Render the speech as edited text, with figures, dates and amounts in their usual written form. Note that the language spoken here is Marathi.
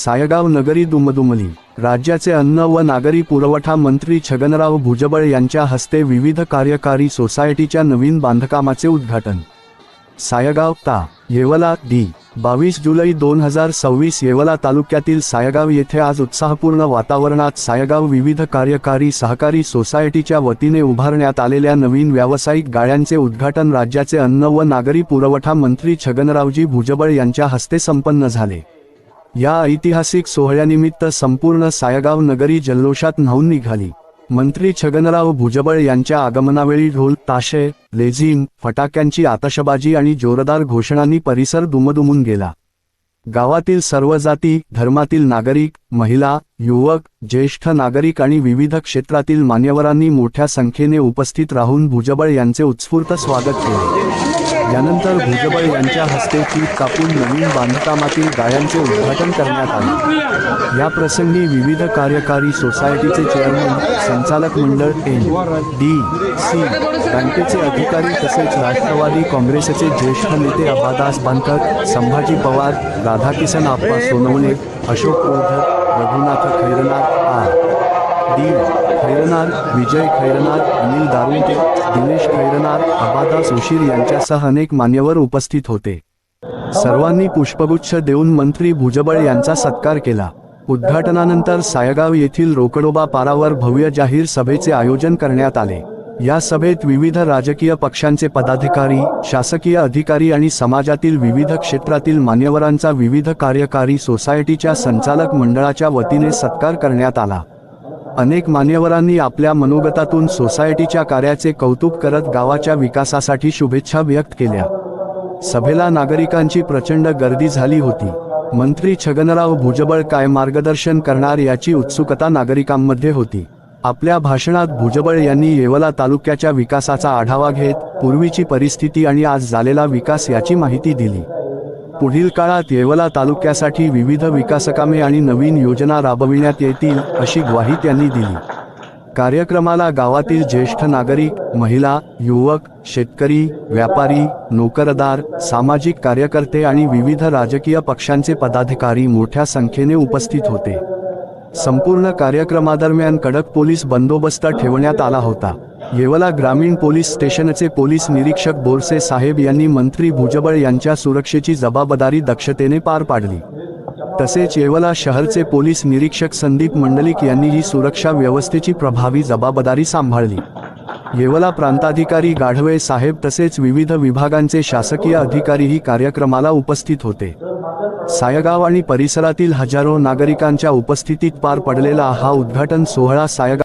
सायगाव नगरी दुमदुमली। राज्याचे अन्न व नागरी पुरवठा मंत्री छगनराव भुजबळ यांच्या हस्ते विविध कार्यकारी सोसायटीच्या नवीन बांधकामाचे उद्घाटन। सायगाव ता येवला दि. 22 जुलै 2026 येवला तालुक्यातील सायगाव येथे आज उत्साहपूर्ण वातावरणात सायगाव विविध कार्यकारी सहकारी सोसायटीच्या वतीने उभारण्यात आलेल्या नवीन व्यावसायिक गाळ्यांचे उद्घाटन राज्याचे अन्न व नागरी पुरवठा मंत्री छगनरावजी भुजबळ यांच्या हस्ते संपन्न झाले। या ऐतिहासिक सोहळ्यानिमित्त संपूर्ण सायगाव नगरी जल्लोषात न्हाऊन निघाली। मंत्री छगनराव भुजबळ यांच्या आगमनावेळी ढोल ताशे लेझीम फटाक्यांची आतषबाजी आणि जोरदार घोषणांनी परिसर दुमदुमून गेला। गावातील सर्व जाती धर्मातील नागरिक महिला युवक ज्येष्ठ नागरिक आणि विविध क्षेत्रातील मान्यवरांनी मोठ्या संख्येने उपस्थित राहून भुजबळ यांचे उत्स्फूर्त स्वागत केले। यानंतर भुजबळ यांच्या हस्ते केक कापून नवीन बांधकामातील गाळ्यांचे उद्घाटन करण्यात आले। या प्रसंगी विविध कार्यकारी सोसायटीचे चेअरमन संचालक मंडळ NDC बँकेचे अधिकारी तसेच राष्ट्रवादी काँग्रेसचे ज्येष्ठ नेते अब्बादास बानकर संभाजी पवार राधाकिसन आप्पा सोनवणे अशोक कोळधर रघुनाथ खैरनार डी खैरनार विजय खैरनार अनिल दारुंटे दिनेश खैरनार अब्बादास उशीर यांच्यासह अनेक मान्यवर उपस्थित होते। सर्वांनी पुष्पगुच्छ देऊन मंत्री भुजबळ यांचा सत्कार केला। उद्घाटनानंतर सायगाव येथील रोकडोबा पारावर भव्य जाहीर सभेचे आयोजन करण्यात आले। या सभेत विविध राजकीय पक्षांचे पदाधिकारी शासकीय अधिकारी आणि समाजातील विविध क्षेत्रातील मान्यवरांचा विविध कार्यकारी सोसायटीच्या संचालक मंडळाच्या वतीने सत्कार करण्यात आला। अनेक मान्यवरांनी आपल्या मनोगतातून सोसायटीच्या कार्याचे कौतुक करत गावाच्या विकासासाठी शुभेच्छा व्यक्त केल्या। सभेला नागरिकांची प्रचंड गर्दी झाली होती। मंत्री छगनराव भुजबळ काय मार्गदर्शन करणार याची उत्सुकता नागरिकांमध्ये होती। आपल्या भाषणात भुजबळ यांनी येवला तालुक्याच्या विकासाचा आढावा घेत पूर्वीची परिस्थिती आणि आज झालेला विकास याची माहिती दिली। पुढील काळात येवला तालुक्यासाठी विविध विकासकामे आणि नवीन योजना राबविण्यात येतील अशी ग्वाही त्यांनी दिली। कार्यक्रमाला गावातील ज्येष्ठ नागरिक महिला युवक शेतकरी व्यापारी नोकरदार सामाजिक कार्यकर्ते आणि विविध राजकीय पक्षांचे पदाधिकारी मोठ्या संख्येने उपस्थित होते। संपूर्ण कार्यक्रमादरम्यान कडक पोलीस बंदोबस्त ठेवण्यात आला होता। येवला ग्रामीण पोलीस स्टेशनचे पोलीस निरीक्षक बोरसे साहेब यांनी मंत्री भुजबळ यांच्या सुरक्षेची जबाबदारी दक्षतेने पार पाडली। तसेच येवला शहरचे पोलीस निरीक्षक संदीप मंडलिक यांनी ही सुरक्षा व्यवस्थेची प्रभावी जबाबदारी सांभाळली। येवला प्रांताधिकारी गाढवे साहेब तसेच विविध विभागांचे शासकीय अधिकारीही कार्यक्रमाला उपस्थित होते। सायगाव आणि परिसरातील हजारो नागरिकांच्या उपस्थितीत पार पडलेला हा उद्घाटन सोहळा सायगाव